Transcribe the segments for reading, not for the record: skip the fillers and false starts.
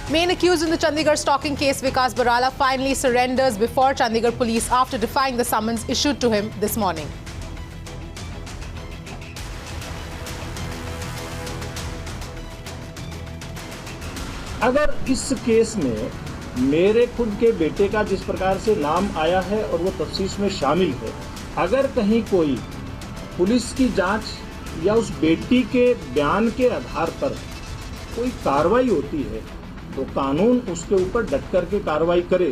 Main accused in the Chandigarh stalking case, Vikas Barala, finally surrenders before Chandigarh police after defying the summons issued to him this morning. अगर इस case में मेरे खुद के बेटे का जिस प्रकार से नाम आया है और वो तफ्तीश में शामिल है, अगर कहीं कोई पुलिस की जांच या उस बेटी के बयान के आधार पर कोई कार्रवाई होती है तो कानून उसके ऊपर डट करके कार्रवाई करे।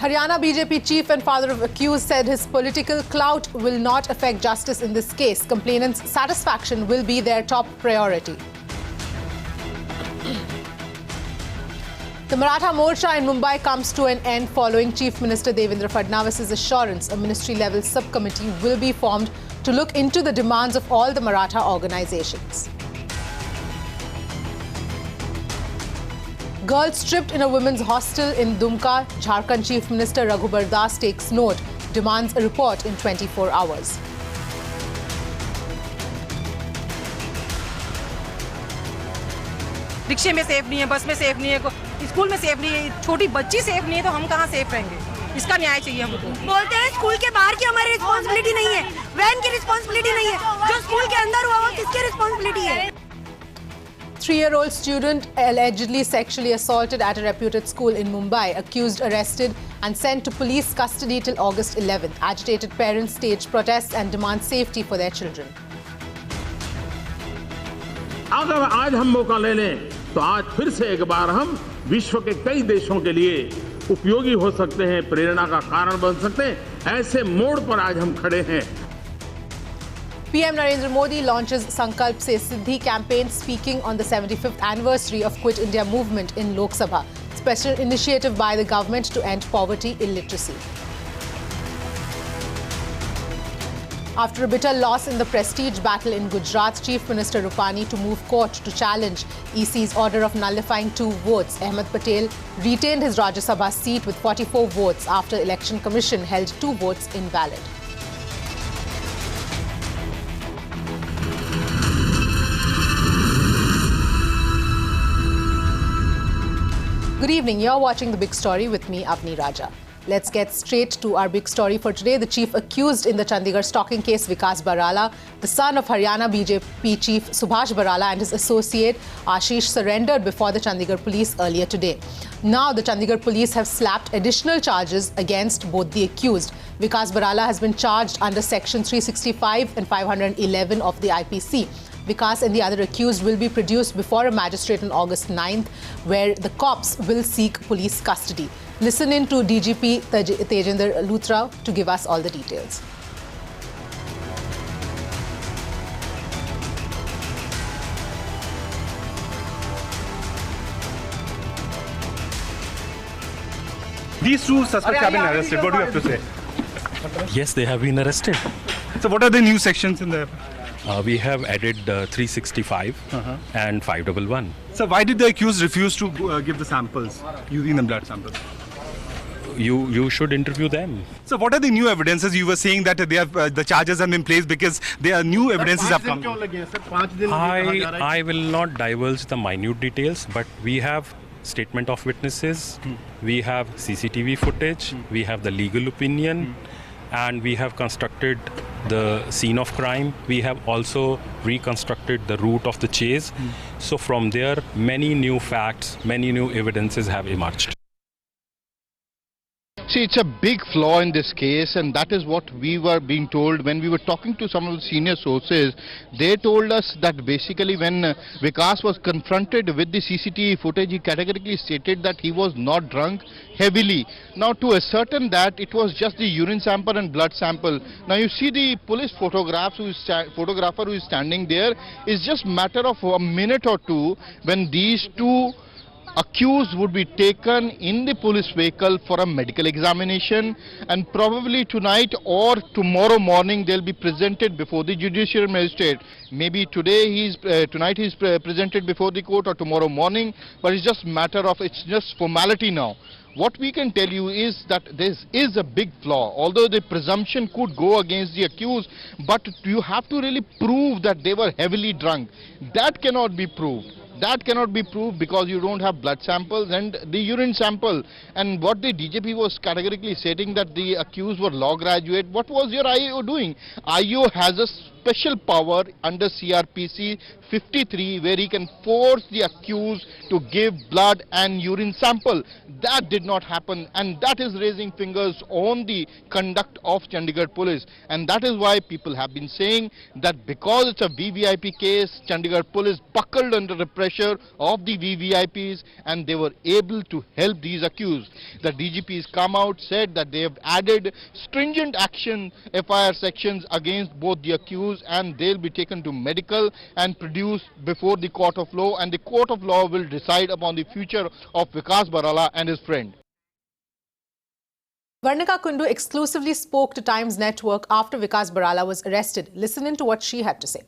Haryana BJP chief and father of accused said his political clout will not affect justice in this case. Complainants' satisfaction will be their top priority. The Maratha Morcha in Mumbai comes to an end following Chief Minister Devendra Fadnavis's assurance a ministry-level subcommittee will be formed to look into the demands of all the Maratha organizations. Girl stripped in a women's hostel in Dumka, Jharkhand Chief Minister Raghubar Das takes note, demands a report in 24 hours. रिक्शे में safe नहीं है, बस में safe नहीं है, school में safe नहीं है, छोटी बच्ची सेफ नहीं है तो हम कहाँ सेफ रहेंगे? इसका न्याय चाहिए हमको। बोलते हैं स्कूल के बाहर की हमारी रिस्पांसिबिलिटी नहीं है, वैन की रिस्पांसिबिलिटी नहीं है, जो स्कूल के अंदर हुआ वो किसकी रिस्पांसिबिलिटी है? 3-year-old student allegedly sexually assaulted at a reputed school in Mumbai, accused arrested and sent to police custody till August 11th. Agitated parents staged protests and demand safety for their children. अगर आज हम मौका ले लें तो आज फिर से एक बार हम विश्व के कई देशों के लिए उपयोगी हो सकते हैं, प्रेरणा का कारण बन सकते हैं। ऐसे मोड़ पर आज हम खड़े हैं। PM Narendra Modi launches Sankalp Se Siddhi campaign, speaking on the 75th anniversary of Quit India movement in Lok Sabha. Special initiative by the government to end poverty illiteracy. After a bitter loss in the prestige battle in Gujarat, Chief Minister Rupani to move court to challenge EC's order of nullifying 2 votes. Ahmed Patel retained his Rajya Sabha seat with 44 votes after Election Commission held 2 votes invalid. Good evening. You're watching The Big Story with me, Avni Raja. Let's get straight to our big story for today. The chief accused in the Chandigarh stalking case, Vikas Barala, the son of Haryana BJP chief Subhash Barala and his associate Ashish surrendered before the Chandigarh police earlier today. Now the Chandigarh police have slapped additional charges against both the accused. Vikas Barala has been charged under section 365 and 511 of the IPC. Vikas and the other accused will be produced before a magistrate on August 9th, where the cops will seek police custody. Listen in to DGP Tejendra Luthra to give us all the details. These 2 suspects have been arrested. What do you have to say? Yes, they have been arrested. So what are the new sections in there? We have added 365 and 511. So why did the accused refuse to give the samples, using the blood samples? You should interview them. So what are the new evidences? You were saying that they have, the charges have been placed because there are new evidences have come. I will not divulge the minute details, but we have statement of witnesses, we have CCTV footage, we have the legal opinion, and we have constructed the scene of crime. We have also reconstructed the route of the chase. So from there, many new facts, many new evidences have emerged. See, it's a big flaw in this case, and that is what we were being told when we were talking to some of the senior sources. They told us that basically when Vikas was confronted with the CCTV footage, he categorically stated that he was not drunk heavily. Now, to ascertain that, it was just the urine sample and blood sample. Now, you see the police photographer who is standing there. It's just matter of a minute or two when these 2 accused would be taken in the police vehicle for a medical examination, and probably tonight or tomorrow morning they'll be presented before the judicial magistrate. Maybe tonight he's presented before the court or tomorrow morning, but it's just matter of, it's just formality now. What we can tell you is that this is a big flaw. Although the presumption could go against the accused, but you have to really prove that they were heavily drunk. That cannot be proved. That cannot be proved because you don't have blood samples and the urine sample. And what the DJP was categorically stating that the accused were law graduate. What was your IO doing? IO has a special power under CRPC 53 where he can force the accused to give blood and urine sample. That did not happen, and that is raising fingers on the conduct of Chandigarh police. And that is why people have been saying that because it's a VVIP case, Chandigarh police buckled under the pressure of the VVIPs and they were able to help these accused. The DGP has come out, said that they have added stringent action FIR sections against both the accused, and they'll be taken to medical and produced before the court of law, and the court of law will decide upon the future of Vikas Barala and his friend. Varnika Kundu exclusively spoke to Times Network after Vikas Barala was arrested. Listen in to what she had to say.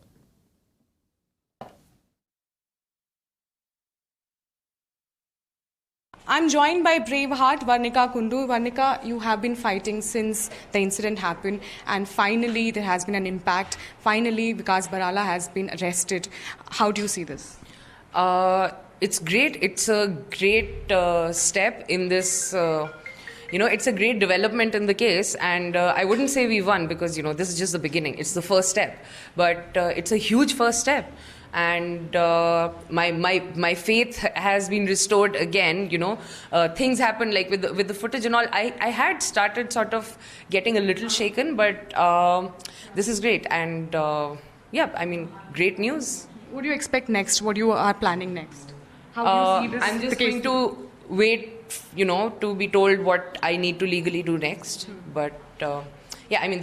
I'm joined by Braveheart Varnika Kundu. Varnika, you have been fighting since the incident happened, and finally there has been an impact. Finally, Vikas Barala has been arrested. How do you see this? It's great. It's a great step in this. It's a great development in the case, and I wouldn't say we won because this is just the beginning. It's the first step, but it's a huge first step. And my faith has been restored again. Things happened like with the footage and all. I had started sort of getting a little shaken, but this is great, and great news. What do you expect next? What you are planning next? How do you see this? I'm just going to wait, to be told what I need to legally do next. But the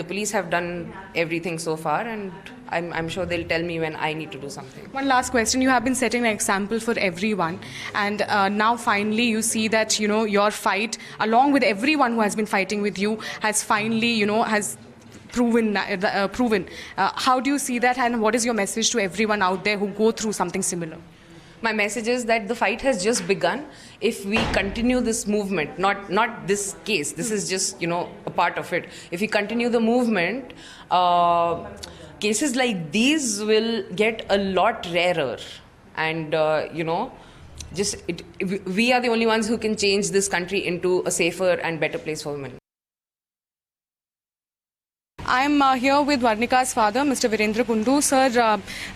police have done everything so far, and I'm sure they'll tell me when I need to do something. One last question. You have been setting an example for everyone, and now finally you see that, your fight, along with everyone who has been fighting with you, has finally, has proven. How do you see that, and what is your message to everyone out there who go through something similar? My message is that the fight has just begun. If we continue this movement, not this case, this is just, a part of it. If we continue the movement, cases like these will get a lot rarer. And, we are the only ones who can change this country into a safer and better place for women. I'm here with Varnika's father, Mr. Virendra Kundu. Sir,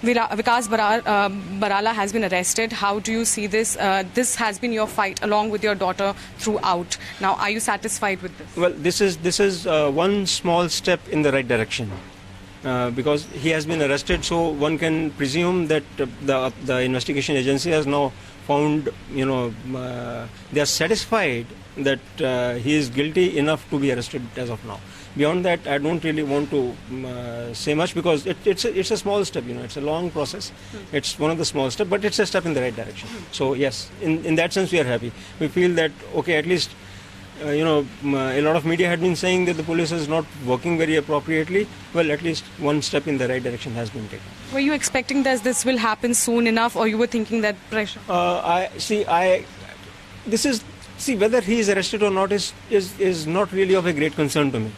Vikas Barala has been arrested. How do you see this? This has been your fight along with your daughter throughout. Now, are you satisfied with this? Well, this is one small step in the right direction. Because he has been arrested, so one can presume that the investigation agency has now found, they are satisfied that he is guilty enough to be arrested as of now. Beyond that, I don't really want to say much because it's a small step. It's a long process. It's one of the small steps, but it's a step in the right direction. So yes, in that sense, we are happy. We feel that okay, at least. A lot of media had been saying that the police is not working very appropriately. Well, at least one step in the right direction has been taken. Were you expecting that this will happen soon enough, or you were thinking that pressure? Whether he is arrested or not is not really of a great concern to me.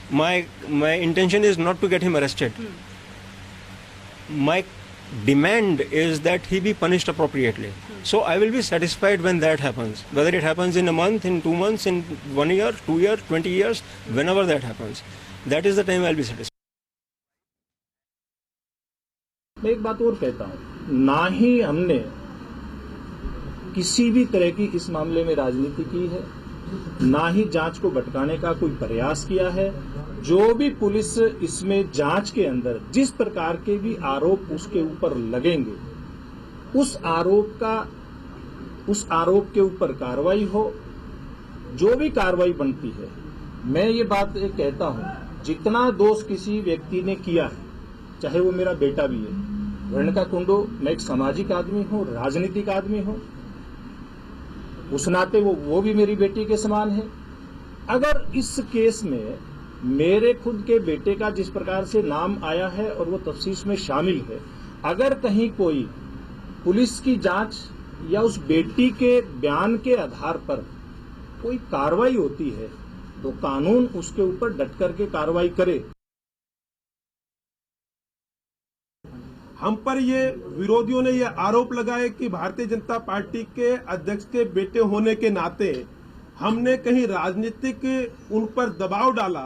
My intention is not to get him arrested. My demand is that he be punished appropriately. So I will be satisfied when that happens. Whether it happens in a month, in 2 months, in 1 year, 2 years, 20 years, whenever that happens. That is the time I will be satisfied. मैं एक बात और कहता हूं, ना ही हमने किसी भी तरह की इस मामले में राजनीति की है, ना ही जांच को भटकाने का कोई प्रयास किया है। जो भी पुलिस इसमें जांच के अंदर जिस प्रकार के भी आरोप उसके ऊपर लगेंगे, उस आरोप के ऊपर कार्रवाई हो, जो भी कार्रवाई बनती है। मैं ये बात कहता हूं, जितना दोष किसी व्यक्ति ने किया है, चाहे वो मेरा बेटा भी है, वर्णिका कुंडू, मैं एक सामाजिक आदमी हूं, राजनीतिक आदमी हूं, उस नाते वो भी मेरी बेटी के समान है। अगर इस केस में मेरे खुद के बेटे का जिस प्रकार से नाम आया है और वो तफ्तीश में शामिल है, अगर कहीं कोई पुलिस की जांच या उस बेटी के बयान के आधार पर कोई कार्रवाई होती है, तो कानून उसके ऊपर डट करके कार्रवाई करे। हम पर ये विरोधियों ने ये आरोप लगाए कि भारतीय जनता पार्टी के अध्यक्ष के बेटे होने के नाते हमने कहीं राजनीतिक उन पर दबाव डाला,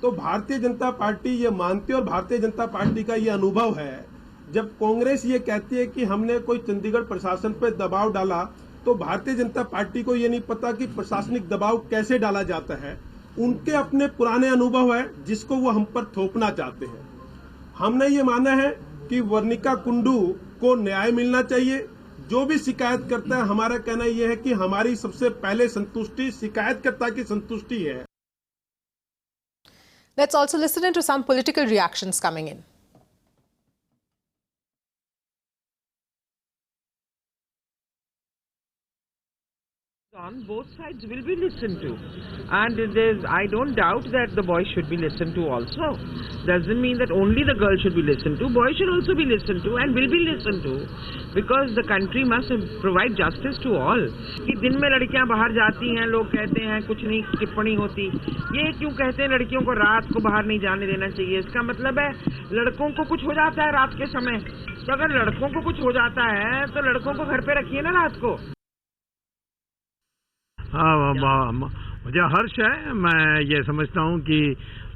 तो भारतीय जनता पार्टी ये मानती है और भारतीय जनता पार्टी का ये अनुभव है, जब कांग्रेस ये कहती है कि हमने कोई चंडीगढ़ प्रशासन पर दबाव डाला, तो भारतीय जनता पार्टी को ये नहीं पता कि प्रशासनिक दबाव कैसे डाला जाता है। उनके अपने पुराने अनुभव है जिसको वो हम पर थोपना चाहते हैं। हमने ये माना है कि वर्णिका कुंडू को न्याय मिलना चाहिए। जो भी शिकायत करता है, हमारा कहना यह है कि हमारी सबसे पहले संतुष्टि शिकायतकर्ता की संतुष्टि है। Let's also listen into some political reactions coming in. On both sides will be listened to, and I don't doubt that the boy should be listened to also. Doesn't mean that only the girl should be listened to. Boy should also be listened to and will be listened to, because the country must provide justice to all. कि दिन में लड़कियां बाहर जाती हैं, लोग कहते हैं कुछ नहीं टिप्पणी होती। ये क्यों कहते हैं लड़कियों को रात को बाहर नहीं जाने देना चाहिए? इसका मतलब है लड़कों को कुछ हो जाता है रात के समय। तो अगर लड़कों को कुछ हो जाता है तो लड़कों को घर पे रखिए ना रात को। हाँ, मुझे हर्ष है। मैं ये समझता हूँ कि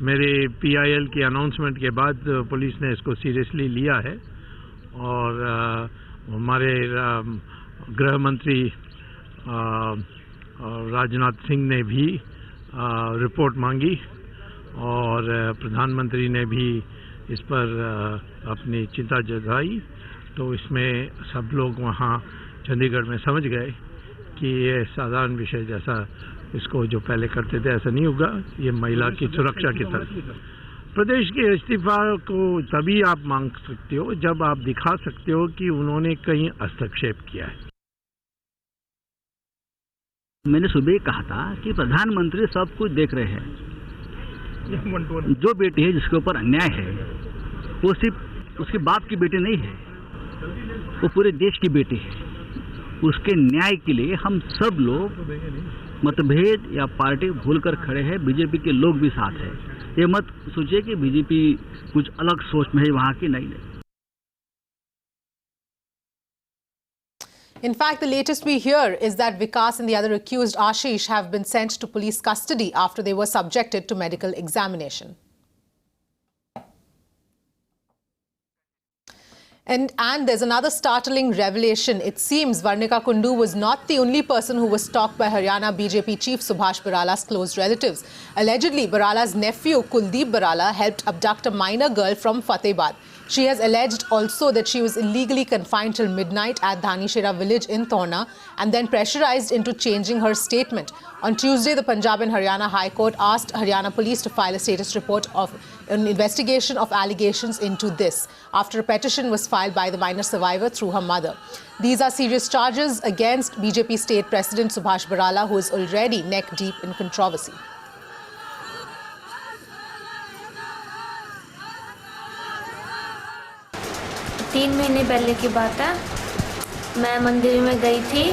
मेरे PIL की अनाउंसमेंट के बाद पुलिस ने इसको सीरियसली लिया है और हमारे गृह मंत्री राजनाथ सिंह ने भी रिपोर्ट मांगी और प्रधानमंत्री ने भी इस पर अपनी चिंता जताई। तो इसमें सब लोग वहाँ चंडीगढ़ में समझ गए कि ये साधारण विषय जैसा इसको जो पहले करते थे ऐसा नहीं होगा। ये महिला की सुरक्षा की तरफ। प्रदेश के इस्तीफा को तभी आप मांग सकते हो जब आप दिखा सकते हो कि उन्होंने कहीं हस्तक्षेप किया है। मैंने सुबह कहा था कि प्रधानमंत्री सब कुछ देख रहे हैं। जो बेटी है जिसके ऊपर अन्याय है वो सिर्फ उसके बाप की बेटी नहीं है, वो पूरे देश की बेटी है। उसके न्याय के लिए हम सब लोग मतभेद या पार्टी भूलकर खड़े हैं। बीजेपी के लोग भी साथ हैं। ये मत सोचिए कि बीजेपी कुछ अलग सोच में है वहाँ की, नहीं। In fact, the latest we hear is that Vikas and the other accused Ashish have been sent to police custody after they were subjected to medical examination. And there's another startling revelation. It seems Varnika Kundu was not the only person who was stalked by Haryana BJP chief Subhash Barala's close relatives. Allegedly, Barala's nephew Kuldeep Barala helped abduct a minor girl from Fatehbad. She has alleged also that she was illegally confined till midnight at Dhanishera village in Torna and then pressurized into changing her statement. On Tuesday, the Punjab and Haryana High Court asked Haryana police to file a status report of an investigation of allegations into this, after a petition was filed by the minor survivor through her mother. These are serious charges against BJP State President Subhash Barala, who is already neck deep in controversy. तीन महीने पहले की बात है, मैं मंदिर में गई थी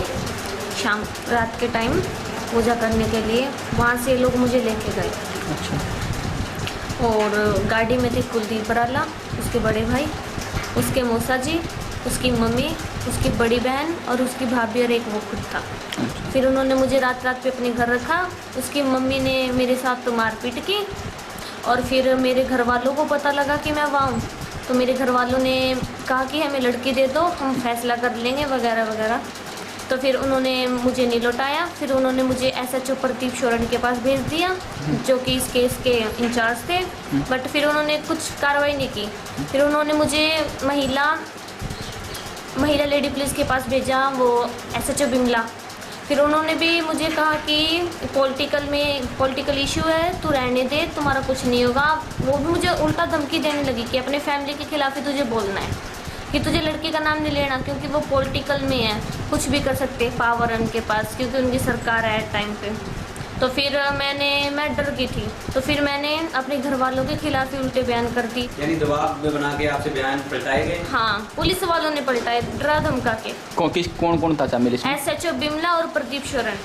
शाम रात के टाइम पूजा करने के लिए। वहाँ से लोग मुझे लेके गए। अच्छा। और गाड़ी में थे कुलदीप बराला, उसके बड़े भाई, उसके मौसा जी, उसकी मम्मी, उसकी बड़ी बहन और उसकी भाभी और एक वो खुद था। अच्छा। फिर उन्होंने मुझे रात रात पे अपने घर रखा। उसकी मम्मी ने मेरे साथ तो मारपीट की और फिर मेरे घर वालों को पता लगा कि मैं वहाँ हूँ, तो मेरे घर वालों ने कहा कि हमें लड़की दे दो, हम फैसला कर लेंगे वगैरह वगैरह। तो फिर उन्होंने मुझे नहीं लौटाया। फिर उन्होंने मुझे SHO प्रदीप शोरण के पास भेज दिया, जो कि इस केस के इंचार्ज थे। बट फिर उन्होंने कुछ कार्रवाई नहीं की। फिर उन्होंने मुझे महिला लेडी पुलिस के पास भेजा, वो SHO बिमला। फिर उन्होंने भी मुझे कहा कि पॉलिटिकल इशू है, तू रहने दे, तुम्हारा कुछ नहीं होगा। वो भी मुझे उल्टा धमकी देने लगी कि अपने फैमिली के खिलाफ ही तुझे बोलना है, कि तुझे लड़की का नाम नहीं लेना, क्योंकि वो पॉलिटिकल में है, कुछ भी कर सकते, पावर है उनके पास, क्योंकि उनकी सरकार है टाइम पे। तो फिर मैं डर गई थी। तो फिर मैंने अपने घर वालों के खिलाफ ही उल्टे बयान कर दी। यानी दबाव में बना के आपसे बयान पलटाए गए? हाँ, पुलिस वालों ने पलटाए, डरा धमका के। कौन था शामिल इसमें? SHO बिमला और प्रदीप शोरण।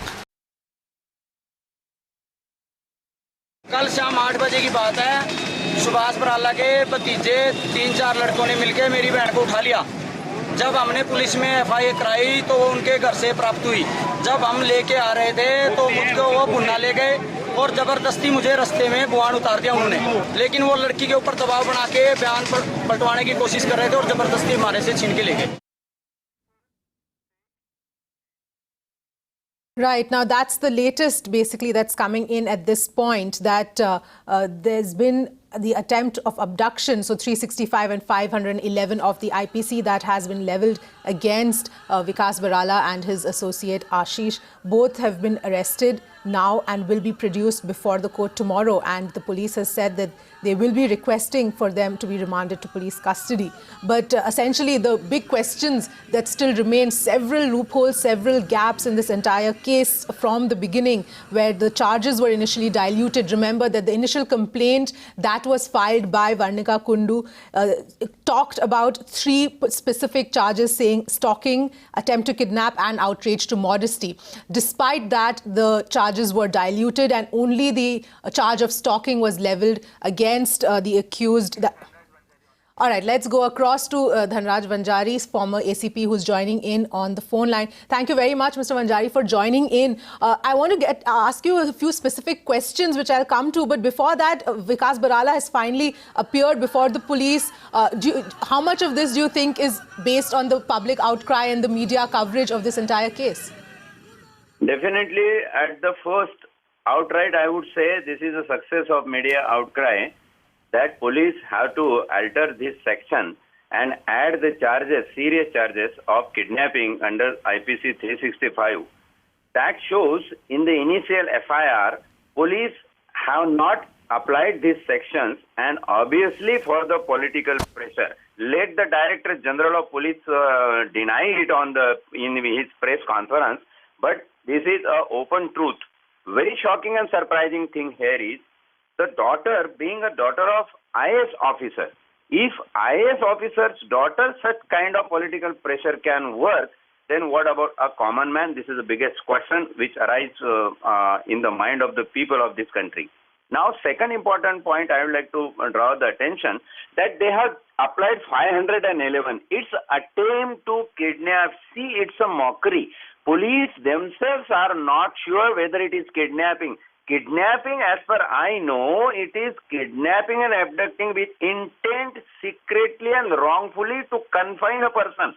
कल शाम 8 बजे की बात है। सुभाष बराला के भतीजे 3-4 लड़कों ने मिलकर मेरी बहन को उठा लिया। जब हमने पुलिस में FIR कराई तो वो उनके घर से प्राप्त हुई। जब हम लेके आ रहे थे तो मुझको वो भुन्ना ले गए और जबरदस्ती मुझे रास्ते में बुआन उतार दिया उन्होंने। लेकिन वो लड़की के ऊपर दबाव बना के बयान पलटवाने की कोशिश कर रहे थे और जबरदस्ती हमारे से छीन के ले गए। Right, now that's the latest basically that's coming in at this point, that there's been the attempt of abduction, so 365 and 511 of the IPC that has been levelled against Vikas Barala and his associate Ashish. Both have been arrested now and will be produced before the court tomorrow, and the police has said that they will be requesting for them to be remanded to police custody. But essentially the big questions that still remain, several loopholes, several gaps in this entire case from the beginning, where the charges were initially diluted. Remember that the initial complaint that was filed by Varnika Kundu talked about 3 specific charges, saying stalking, attempt to kidnap and outrage to modesty. Despite that, the charges were diluted and only the charge of stalking was levelled against the accused. All right, let's go across to Dhanraj Vanjari, former ACP, who's joining in on the phone line. Thank you very much, Mr. Vanjari, for joining in. I want to ask you a few specific questions, which I'll come to. But before that, Vikas Barala has finally appeared before the police. How much of this do you think is based on the public outcry and the media coverage of this entire case? Definitely, at the first outright, I would say this is a success of media outcry, that police have to alter this section and add the charges, serious charges of kidnapping under IPC 365. That shows in the initial FIR, police have not applied these sections, and obviously for the political pressure. Let the Director General of Police deny it in his press conference, but this is an open truth. Very shocking and surprising thing here is the daughter being a daughter of IAS officer. If IAS officer's daughter such kind of political pressure can work, then what about a common man? This is the biggest question which arises in the mind of the people of this country. Now, second important point I would like to draw the attention, that they have applied 511. It's attempt to kidnap. See, it's a mockery. Police themselves are not sure whether it is kidnapping. Kidnapping, as per I know, it is kidnapping and abducting with intent, secretly and wrongfully to confine a person.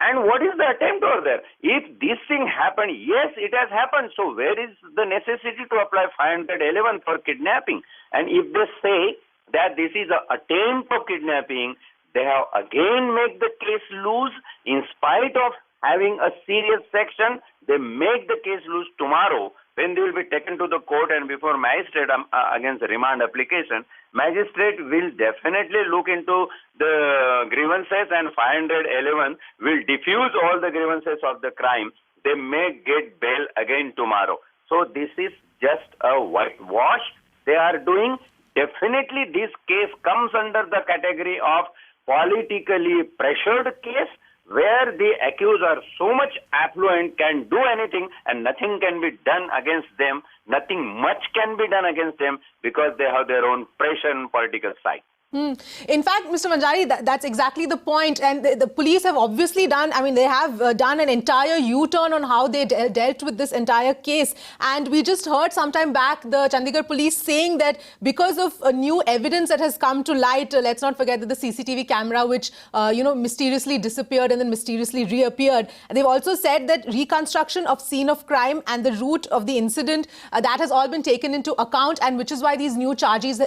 And what is the attempt over there? If this thing happened, yes, it has happened. So where is the necessity to apply 511 for kidnapping? And if they say that this is an attempt of kidnapping, they have again made the case loose in spite of having a serious section. They make the case loose tomorrow when they will be taken to the court and before magistrate against the remand application. Magistrate will definitely look into the grievances, and 511 will diffuse all the grievances of the crime. They may get bail again tomorrow. So this is just a whitewash they are doing. Definitely this case comes under the category of politically pressured case, where the accused are so much affluent, can do anything and nothing can be done against them. Nothing much can be done against them because they have their own pressure and political side. In fact, Mr. Vanjari, that's exactly the point. And the police have obviously done, they have done an entire U-turn on how they dealt with this entire case. And we just heard sometime back the Chandigarh police saying that because of new evidence that has come to light, let's not forget that the CCTV camera, which, mysteriously disappeared and then mysteriously reappeared. And they've also said that reconstruction of scene of crime and the route of the incident, that has all been taken into account, and which is why these new charges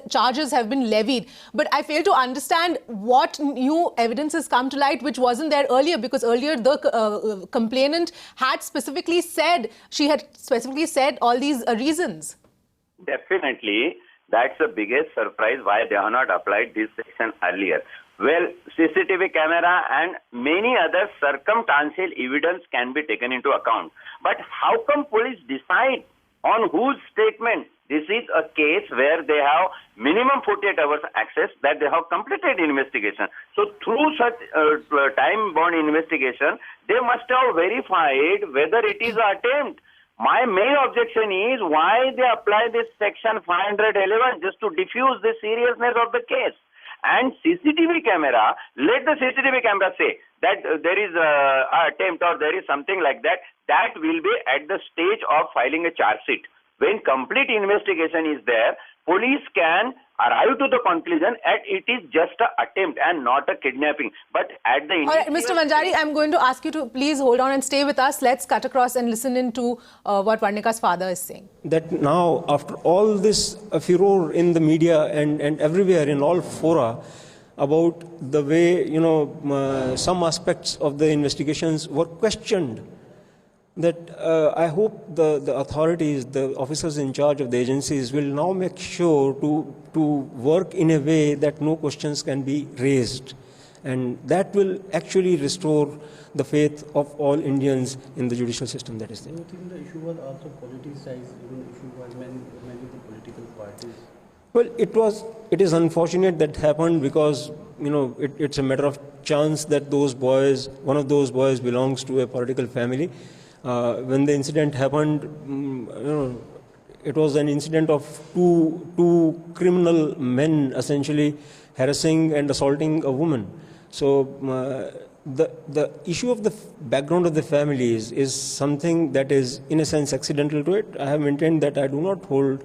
have been levied. But I fail to understand what new evidence has come to light which wasn't there earlier, because earlier the complainant had specifically said, all these reasons. Definitely, that's the biggest surprise why they have not applied this section earlier. Well, CCTV camera and many other circumstantial evidence can be taken into account. But how come police decide on whose statement? This is a case where they have minimum 48 hours access, that they have completed investigation. So through such time-bound investigation, they must have verified whether it is an attempt. My main objection is why they apply this section 511 just to diffuse the seriousness of the case. And CCTV camera, let the CCTV camera say that there is an attempt or there is something like that, that will be at the stage of filing a charge sheet. When complete investigation is there, police can arrive to the conclusion that it is just an attempt and not a kidnapping. But at the All right, Mr. Manjari, I'm going to ask you to please hold on and stay with us. Let's cut across and listen into what Varnika's father is saying. That now, after all this furor in the media and everywhere in all fora about the way, some aspects of the investigations were questioned, that I hope the authorities, the officers in charge of the agencies will now make sure to work in a way that no questions can be raised. And that will actually restore the faith of all Indians in the judicial system that is there. Do you think the issue was also politicized, even the issue was many of the political parties? Well, it is unfortunate that happened because, it's a matter of chance that one of those boys belongs to a political family. When the incident happened, it was an incident of two criminal men essentially harassing and assaulting a woman. So the issue of the background of the families is something that is in a sense accidental to it. I have maintained that I do not hold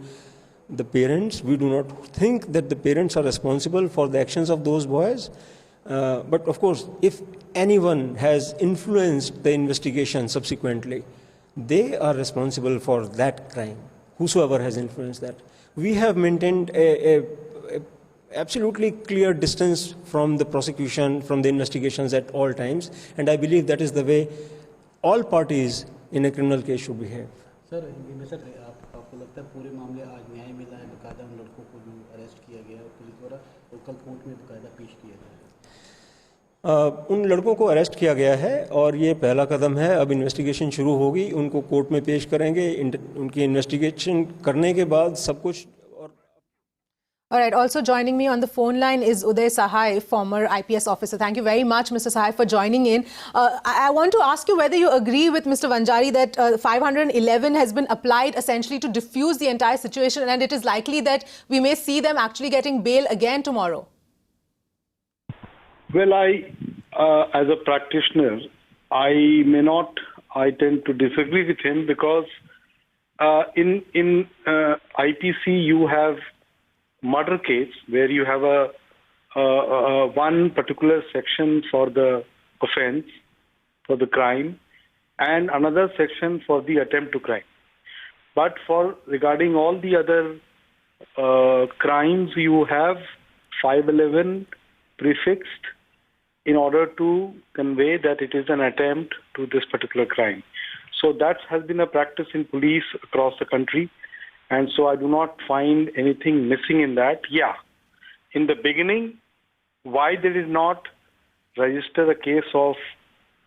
the parents. We do not think that the parents are responsible for the actions of those boys. But of course, if anyone has influenced the investigation subsequently, they are responsible for that crime, whosoever has influenced that. We have maintained a absolutely clear distance from the prosecution, from the investigations at all times, and I believe that is the way all parties in a criminal case should behave. Sir, आपको लगता है पूरे मामले आज न्याय मिला है, बकायदा उन लड़कों को भी अरेस्ट किया गया है पुलिस द्वारा और कल कोर्ट में बकायदा पेश किया गया है? उन लड़कों को अरेस्ट किया गया है और ये पहला कदम है. अब इन्वेस्टिगेशन शुरू होगी, उनको कोर्ट में पेश करेंगे. उनकी इन्वेस्टिगेशन करने के बाद सब कुछ. All right, also joining me on the phone line is Uday Sahai, former IPS officer. Thank you very much, Mr. Sahai, for joining in. I want to ask you whether you agree with Mr. Vanjari that 511 has been applied essentially to diffuse the entire situation, and it is likely that we may see them actually getting bail again tomorrow. Well, as a practitioner, I tend to disagree with him because in IPC you have murder case where you have a one particular section for the offense, for the crime, and another section for the attempt to crime. But regarding all the other crimes, you have 511 prefixed in order to convey that it is an attempt to this particular crime. So that has been a practice in police across the country. And so I do not find anything missing in that. Yeah, in the beginning, why they did not register a case of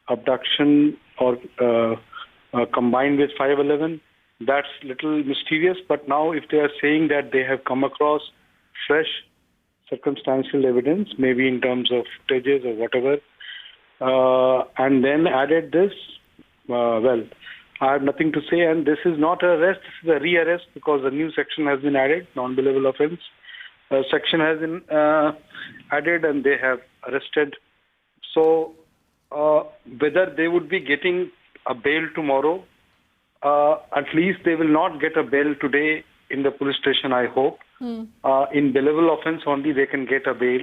abduction or combined with 511, that's little mysterious. But now if they are saying that they have come across fresh circumstantial evidence, maybe in terms of footages or whatever, and then added this, well, I have nothing to say, and this is not an arrest, this is a re-arrest because a new section has been added, non-billable offence. A section has been added and they have arrested. So whether they would be getting a bail tomorrow, at least they will not get a bail today in the police station, I hope. In billable offence only they can get a bail,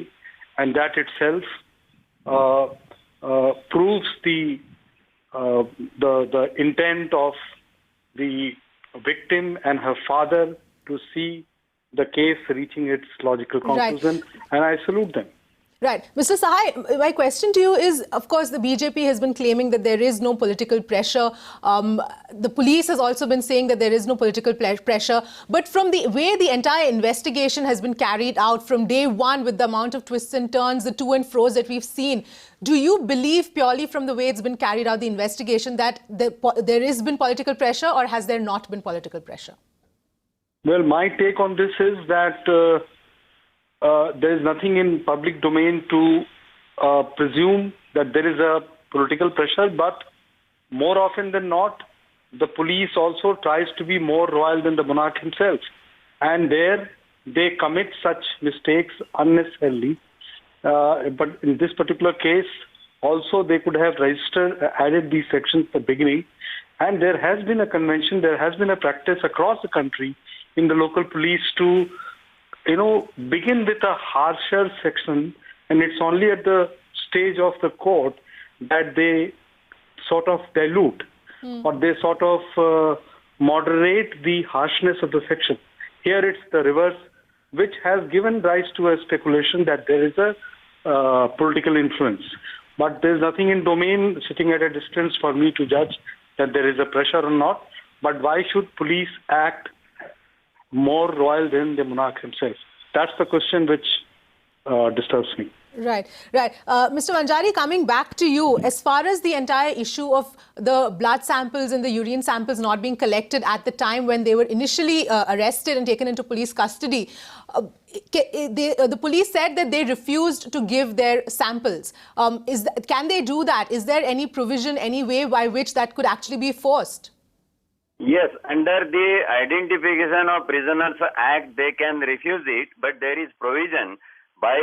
and that itself proves the intent of the victim and her father to see the case reaching its logical conclusion, and I salute them. Right. Mr. Sahai, my question to you is, of course, the BJP has been claiming that there is no political pressure. The police has also been saying that there is no political pressure. But from the way the entire investigation has been carried out from day one, with the amount of twists and turns, the to and fro's that we've seen, do you believe purely from the way it's been carried out, the investigation, that there has been political pressure, or has there not been political pressure? Well, my take on this is that there is nothing in public domain to presume that there is a political pressure, but more often than not, the police also tries to be more royal than the monarch himself. And there they commit such mistakes unnecessarily. But in this particular case, also they could have added these sections at the beginning. And there has been a convention, there has been a practice across the country in the local police to, begin with a harsher section, and it's only at the stage of the court that they sort of dilute or they sort of moderate the harshness of the section. Here it's the reverse, which has given rise to a speculation that there is a political influence. But there's nothing in domain sitting at a distance for me to judge that there is a pressure or not. But why should police act more royal than the monarch himself? That's the question which disturbs me. Right. Mr. Manjari, coming back to you, as far as the entire issue of the blood samples and the urine samples not being collected at the time when they were initially arrested and taken into police custody, the police said that they refused to give their samples. Can they do that? Is there any provision, any way by which that could actually be forced? Yes, under the Identification of Prisoners Act, they can refuse it, but there is provision by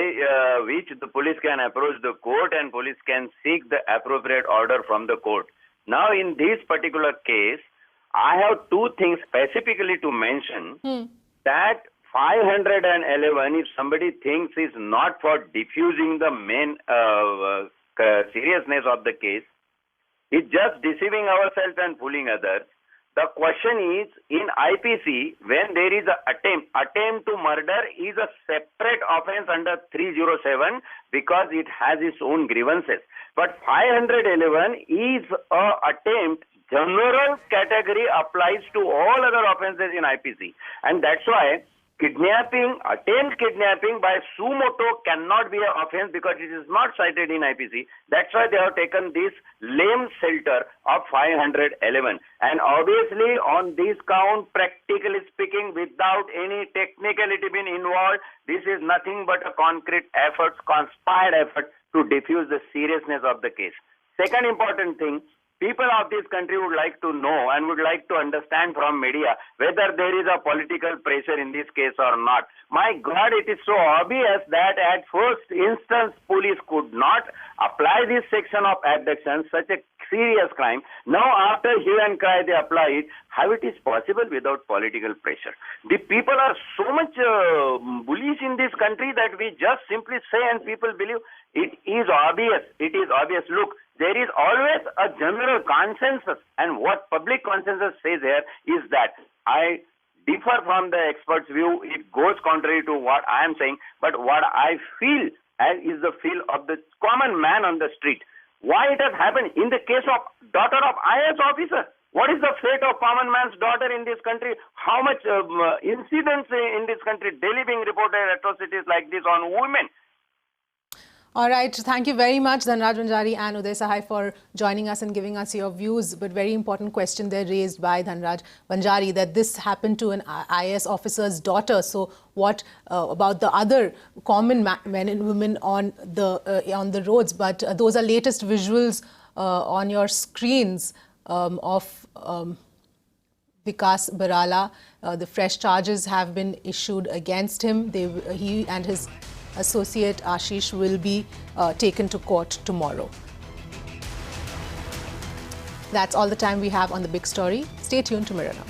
which the police can approach the court and police can seek the appropriate order from the court. Now, in this particular case, I have two things specifically to mention. That 511, if somebody thinks is not for diffusing the main seriousness of the case, it's just deceiving ourselves and fooling others. The question is, in IPC, when there is an attempt to murder is a separate offense under 307 because it has its own grievances. But 511 is an attempt, general category applies to all other offenses in IPC. And that's why attempt kidnapping by suo motu cannot be an offense because it is not cited in IPC. That's why they have taken this lame shelter of 511. And obviously on this count, practically speaking, without any technicality being involved, this is nothing but a concrete effort, conspired effort to diffuse the seriousness of the case. Second important thing, people of this country would like to know and would like to understand from media whether there is a political pressure in this case or not. My God, it is so obvious that at first instance police could not apply this section of abduction, such a serious crime. Now after hue and cry they apply it. How it is possible without political pressure? The people are so much bullish in this country that we just simply say and people believe. It is obvious. It is obvious. Look, there is always a general consensus, and what public consensus says here is that I differ from the experts' view. It goes contrary to what I am saying, but what I feel is the feel of the common man on the street. Why it has happened in the case of daughter of IAS officer? What is the fate of common man's daughter in this country? How much incidents in this country daily being reported atrocities like this on women? All right. Thank you very much, Dhanraj Manjari and Uday Sahai, for joining us and giving us your views. But very important question there raised by Dhanraj Manjari, that this happened to an IAS officer's daughter. So what about the other common men and women on the roads? But those are latest visuals on your screens of Vikas Barala. The fresh charges have been issued against him. He and his associate Ashish will be taken to court tomorrow. That's all the time we have on The Big Story. Stay tuned to Mirror Now.